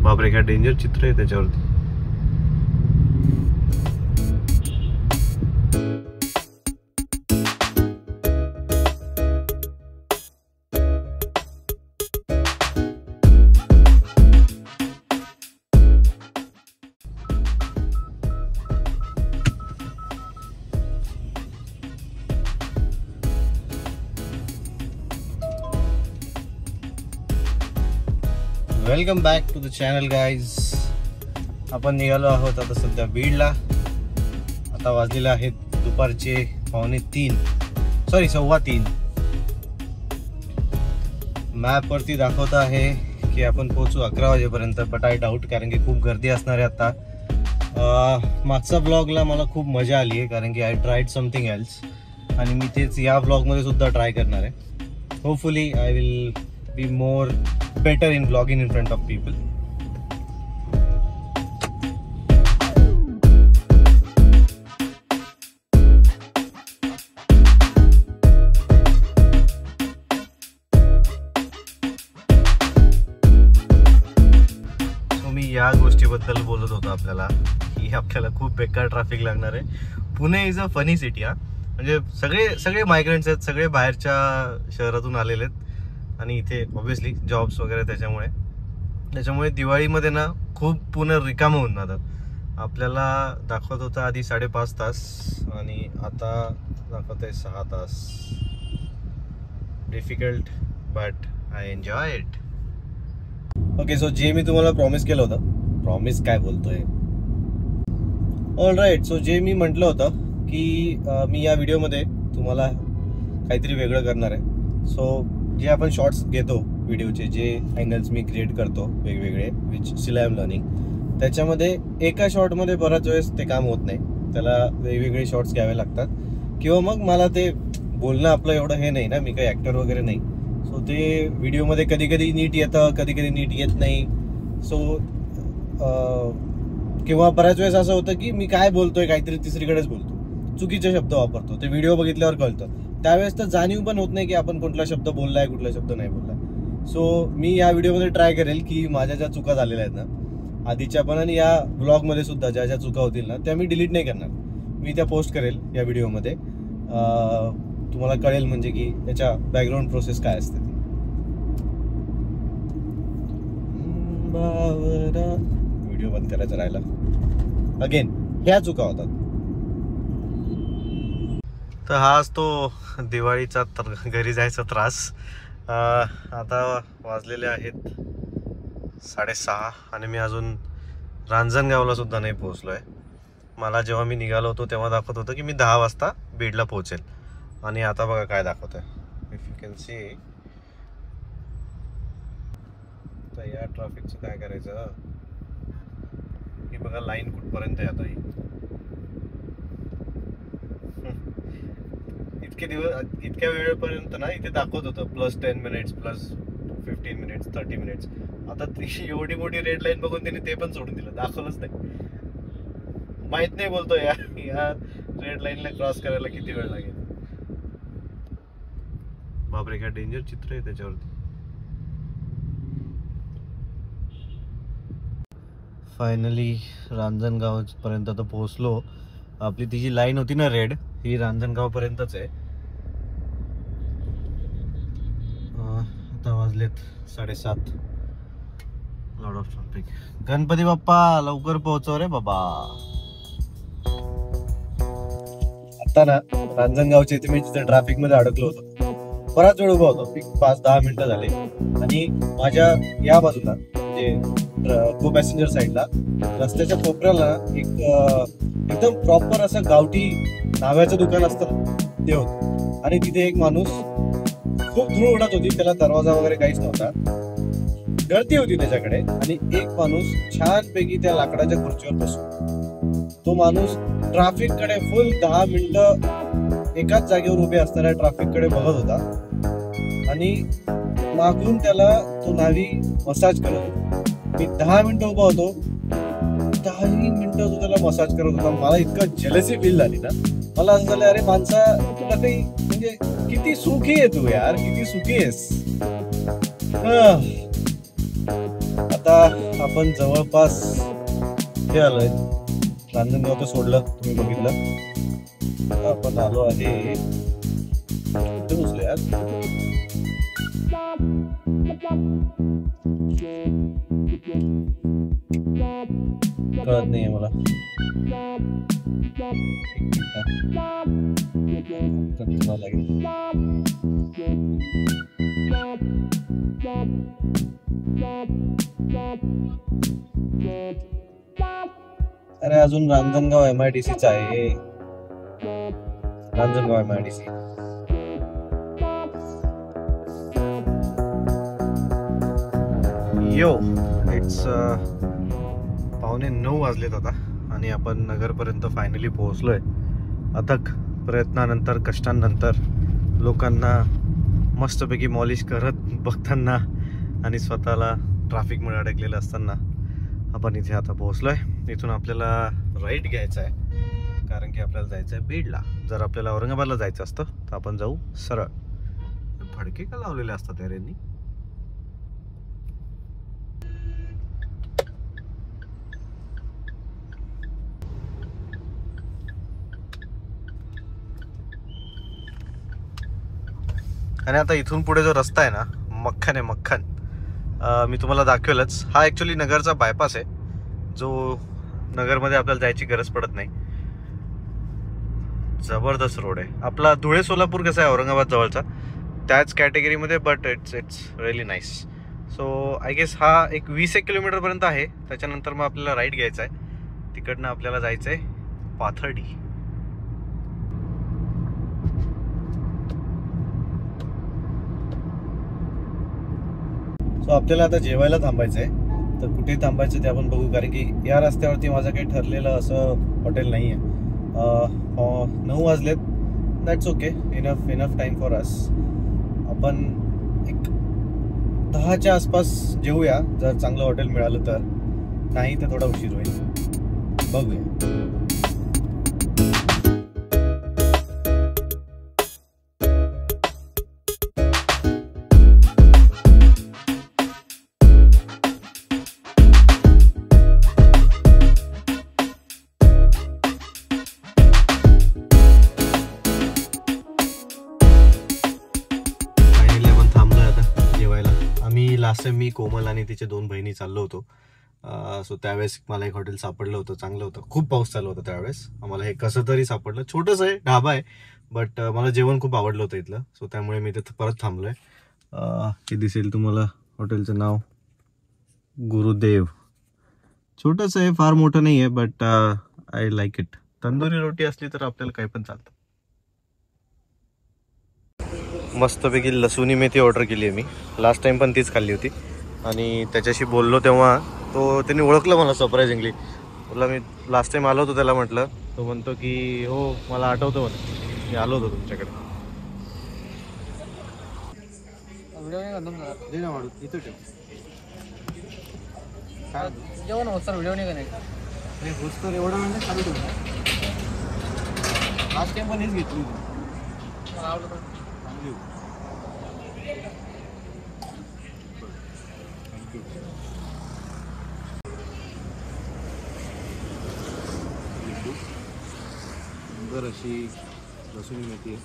बापरे काय डेंजर चित्र आहे त्याच्यावरती. Welcome back to the channel guys. आपण निघालो आहोत आता सध्या बीडला. आता वाजलेले आहेत दुपारचे 2:45. मॅपवरती दाखवत आहे की आपण पोहोचू 11 वाजेपर्यंत, बट आय डाऊट, कारण की खूप गर्दी असणार आहे आता. मागच्या ब्लॉगला मला खूप मजा आली आहे कारण की आय ट्राईड समथिंग एल्स, आणि मी तेच या ब्लॉगमध्ये सुद्धा ट्राय करणार आहे. Hopefully I will be more better in vlogging in front of people. मी या गोष्टीबद्दल बोलत होतो आपल्याला की आपल्याला खूप बेकार ट्रॅफिक लागणार आहे. Pune is a funny city. म्हणजे सगळे मायग्रंट्स आहेत, सगळे बाहेरच्या शहरातून आलेले आहेत, आणि इथे ऑब्व्हियसली जॉब्स वगैरे त्याच्यामुळे दिवाळीमध्ये ना खूप पुणे रिकामं होऊन जातं. आपल्याला दाखवत होतं आधी 5.5 तास आणि आता दाखवत आहे 6 तास. Difficult but I enjoy it. Okay, so जे मी तुम्हाला प्रॉमिस केलं होतं, प्रॉमिस काय बोलतोय, ऑल राईट. सो जे मी म्हटलं होतं की मी या व्हिडिओमध्ये तुम्हाला काहीतरी वेगळं करणार आहे. सो जे आपण शॉर्ट्स घेतो व्हिडिओचे, जे अँगल्स मी क्रिएट करतो वेगवेगळे, which still I am learning, त्याच्यामध्ये एका शॉर्टमध्ये बराच वेळेस ते काम होत नाही. त्याला वेगवेगळे शॉर्ट्स घ्यावे लागतात, किंवा मग मला ते बोलणं आपलं एवढं हे नाही ना, मी काही ॲक्टर वगैरे नाही. सो ते व्हिडिओमध्ये कधी कधी नीट येतं, कधी कधी नीट येत नाही. सो किंवा बऱ्याच वेळेस असं होतं की मी काय बोलतोय काहीतरी तिसरीकडेच बोलतो, चुकीचे शब्द वापरतो. ते व्हिडिओ बघितल्यावर कळतं. त्यावेळेस तर जाणीव पण होत नाही की आपण कुठला शब्द बोललाय, कुठला शब्द नाही बोललाय. सो मी या व्हिडिओमध्ये ट्राय करेल की माझ्या ज्या चुका झालेल्या आहेत ना आधीच्या पण, आणि या ब्लॉगमध्ये सुद्धा ज्या चुका होतील ना त्या मी डिलीट नाही करणार. मी त्या पोस्ट करेल या व्हिडिओमध्ये. तुम्हाला कळेल म्हणजे की त्याच्या बॅकग्राऊंड प्रोसेस काय असते ती. व्हिडिओ बंद करायचा राहिला. अगेन ह्या चुका होतात. तर हाच तो दिवाळीचा घरी जायचा त्रास. आता वाजलेले आहेत 6:30 आणि मी अजून रांजणगावला सुद्धा नाही पोहोचलो आहे. मला जेव्हा मी निघालो होतो तेव्हा दाखवत होतं की मी 10 वाजता बीडला पोहोचेल, आणि आता बघा काय दाखवत आहे. If you can see. तर या ट्रॅफिकचं काय करायचं. ही बघा लाईन कुठपर्यंत आहे आता. ही इतक्या वेळेपर्यंत ना इथे दाखवत होतं +10 मिनिट्स, +15 मिनिट्स, 30 मिनिट्स. आता एवढी मोठी रेड लाईन बघून त्यांनी ते पण सोडून दिलं, दाखवलंच नाही. माहित नाही बोलतो या रेड लाईनला क्रॉस करायला किती वेळ लागेल. बापरे काय डेंजर चित्र आहे त्याच्यावरती. फायनली रांजणगाव पर्यंत तर पोहोचलो. आपली ती जी लाईन होती ना रेड, ही रांजणगाव पर्यंतच आहे. आता वाजलेत 7:30. Lot of traffic. Ganpati Bappa लवकर पोहोचव रे बाबा. आता ना रांजणगावच्या इथे मी जिथे ट्रॅफिक मध्ये अडकलो होतो, बराच वेळ उभा होतो. 5-10 मिनिटं झाले, आणि माझ्या या बाजूला म्हणजे को पॅसेंजर साईडला रस्त्याच्या कोपऱ्याला एकदम प्रॉपर असं गावठी नाव्याचं दुकान असतं ते होतं. आणि तिथे एक माणूस खूप धूळ उडत होती, त्याला दरवाजा वगैरे काहीच नव्हता, गर्दी होती त्याच्याकडे. आणि एक माणूस छानपैकी त्या लाकडाच्या खुर्चीवर बसून, तो माणूस ट्रॅफिक कडे फुल 10 मिनिटं एकाच जागेवर उभे असणाऱ्या ट्रॅफिक कडे बघत होता, आणि मागून त्याला तो न्हावी मसाज करत होता. मी 10 मिनिटं उभा होतो, 10 मिनिटं तो त्याला मसाज करत होता. मला इतकं जेलसी फील झाली ना, मला असं झालं अरे माणसा तुला काही म्हणजे किती सुखी आहे तू यार, किती सुखी आहेस. आता आता आपण जवळपास हे आलोय, रांजणगाव तर सोडलं तुम्ही बघितलं. आता आपण आलो आहे कुठे पोचलो यार, कळत नाहीये मला. लागेल. अरे अजून रांजणगाव MIDC चा आहे, रांजणगाव MIDC. यो इट्स 8:45 वाजलेत आता आणि आपण नगरपर्यंत फायनली पोहोचलोय. अथक प्रयत्नानंतर, कष्टांनंतर, लोकांना मस्तपैकी मॉलिश करत बघताना आणि स्वतःला ट्रॅफिकमुळे अडकलेलं असताना आपण इथे आता पोहोचलोय. इथून आपल्याला राईट घ्यायचा आहे कारण की आपल्याला जायचं आहे बीडला. जर आपल्याला औरंगाबादला जायचं असतं तर आपण जाऊ सरळ. फडके का लावलेले असतात यार यांनी. आणि आता इथून पुढे जो रस्ता आहे ना, मक्खन आहे, मक्खन. मी तुम्हाला दाखवेलच. हा ॲक्च्युली नगरचा बायपास आहे, जो नगरमध्ये आपल्याला जायची गरज पडत नाही. जबरदस्त रोड आहे. आपला धुळे सोलापूर कसा आहे औरंगाबाद जवळचा, त्याच कॅटेगरीमध्ये, but it's really nice. So I guess हा एक 20 किलोमीटरपर्यंत आहे. त्याच्यानंतर मग आपल्याला राईट घ्यायचा आहे. तिकडनं आपल्याला जायचं आहे पाथर्डी. सो आपल्याला आता जेवायला थांबायचं आहे. तर कुठे थांबायचं ते आपण बघू, कारण की या रस्त्यावरती माझं काही ठरलेलं असं हॉटेल नाही आहे. 9 वाजलेत. That's okay, enough time for us. आपण एक 10च्या आसपास जेवूया जर चांगलं हॉटेल मिळालं तर. नाही तर थोडा उशीर होईल, बघूया. लास्ट टाइम मी, कोमल आणि तिचे 2 बहिणी चाललो होतो. सो त्यावेळेस मला एक हॉटेल सापडलं होतं, चांगलं होतं. खूप पाऊस चालू होता त्यावेळेस. आम्हाला हे कसं तरी सापडलं. छोटंसं आहे, ढाबा आहे, बट मला जेवण खूप आवडलं होतं इथलं. सो त्यामुळे मी तिथं परत थांबलोय. हे दिसेल तुम्हाला हॉटेलचं नाव, गुरुदेव. छोटंसं आहे, फार मोठं नाही आहे, but I like it. Tandoori रोटी असली तर आपल्याला काही पण चालतं. मस्तपैकी लसूणी मेथी ऑर्डर केली आहे मी. लास्ट टाइम पण तीच खाल्ली होती. आणि त्याच्याशी बोललो तेव्हा त्यांनी ओळखलं मला सरप्रायझिंगली. बोलला मी लास्ट टाइम आलो होतो त्याला म्हटलं. तो म्हणतो की हो मला आठवतं म्हणे, मी आलो होतो तुमच्याकडे. जेवण होत सर, व्हिडिओ नाही का? नाही होत तर एवढं म्हणजे चालू ठेवतो. लास्ट टाइम पण हेच घेतली होती, मला आवडतं. सुंदर अशी लसूण मेथी आहे.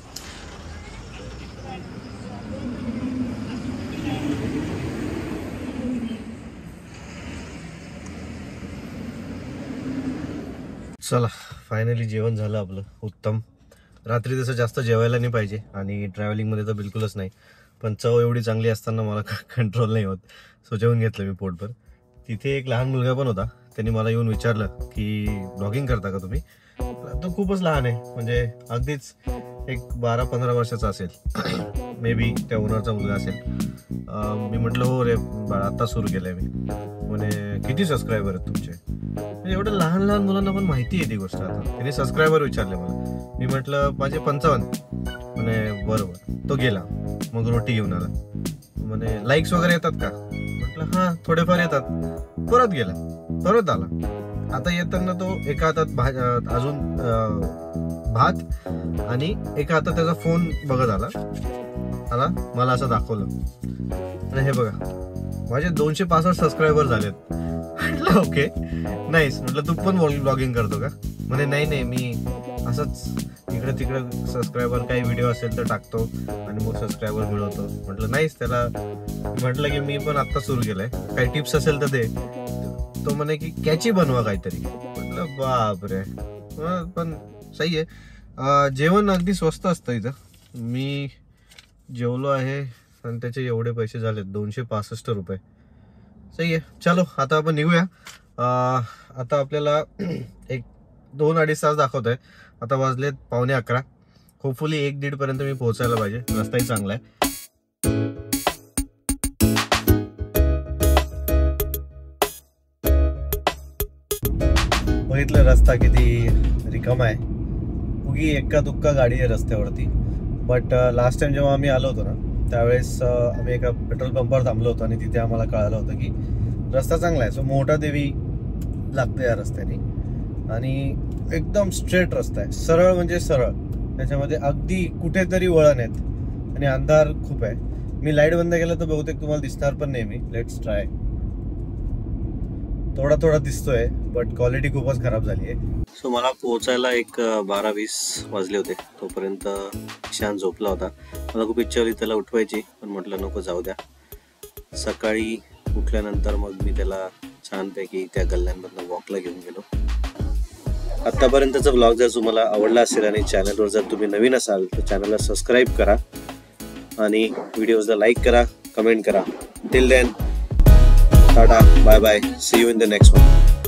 चला फायनली जेवण झालं आपलं, उत्तम. रात्री तसं जास्त जेवायला नाही पाहिजे आणि ट्रॅव्हलिंगमध्ये तर बिलकुलच नाही, पण चव एवढी चांगली असताना मला कंट्रोल नाही होत. सो जेवून घेतलं मी पोटभर. तिथे एक लहान मुलगा पण होता. त्यांनी मला येऊन विचारलं की ब्लॉगिंग करता का तुम्ही. तो खूपच लहान आहे, म्हणजे अगदीच एक 12-15 वर्षाचा असेल मे बी, त्या ओनरचा मुलगा असेल. मी म्हटलं हो रे बाळा, आत्ता सुरू केलं आहे मी. म्हणे किती सबस्क्रायबर आहेत तुमचे. म्हणजे एवढं लहान लहान मुलांना पण माहिती आहे ती गोष्ट. आता त्याने सबस्क्रायबर विचारले मला. मी म्हटलं माझे 55. म्हणे बरोबर. तो गेला, मग रोटी घेऊन आला. म्हणे लाईक्स वगैरे येतात का. म्हटलं हां थोडेफार येतात. परत गेला, परत आला. आता येताना तो एका हातात अजून भात आणि एका हातात त्याचा फोन बघत आला. मला असं दाखवलं. आणि हे बघा माझे 265 सबस्क्रायबर झालेत. म्हटलं ओके नाईस. म्हटलं तू पण ब्लॉगिंग करतो का? म्हणे नाही मी असंच इकडे तिकडे सबस्क्रायबर काही व्हिडिओ असेल तर टाकतो आणि मग सबस्क्रायबर मिळवतो. म्हटलं नाईस. त्याला म्हटलं की मी पण आत्ता सुरू केलंय, काही टिप्स असेल तर दे. तो म्हणे की कॅची बनवा काहीतरी. म्हटलं बापरे, पण सही आहे. जेवण अगदी स्वस्त असतं इथं. मी जेवलो आहे आणि त्याचे एवढे पैसे झालेत 265 रुपये. सही आहे. चलो आता आपण निघूया. आता आपल्याला एक 2-2.5 तास दाखवत आहे. आता वाजलेत 11:15. होपफुली 1-1:30 पर्यंत मी पोहोचायला पाहिजे. रस्ताही चांगला आहे. बघितलं रस्ता किती रिकामा आहे. उगी एक्का दुक्का गाडी आहे रस्त्यावरती. बट लास्ट टाइम जेव्हा आम्ही आलो होतो ना, त्यावेळेस आम्ही एका पेट्रोल पंपावर थांबलो होतो आणि तिथे आम्हाला कळालं होतं की रस्ता चांगला आहे. सो मोठा देवी लागते या रस्त्याने आणि एकदम स्ट्रेट रस्ता आहे, सरळ म्हणजे सरळ. त्याच्यामध्ये अगदी कुठेतरी वळण आहेत आणि अंधार खूप आहे. मी लाईट बंद केलं तर बहुतेक तुम्हाला दिसणार पण नाही. मी लेट्स ट्राय. थोडा दिसतोय बट क्वालिटी खूपच खराब झाली आहे. सो मला पोहोचायला एक 12-20 वाजले होते. तोपर्यंत ईशान झोपला होता. मला खूप इच्छा होती त्याला उठवायची, पण म्हटलं नको, जाऊ द्या. सकाळी उठल्यानंतर मग मी त्याला छानपैकी त्या गल्ल्यांमधनं वॉकला घेऊन गेलो. आत्तापर्यंतचा ब्लॉग जर तुम्हाला आवडला असेल आणि चॅनलवर जर तुम्ही नवीन असाल तर चॅनलला सबस्क्राईब करा आणि व्हिडिओजला लाईक करा, कमेंट करा. Till then, tata, bye bye, see you in the next one.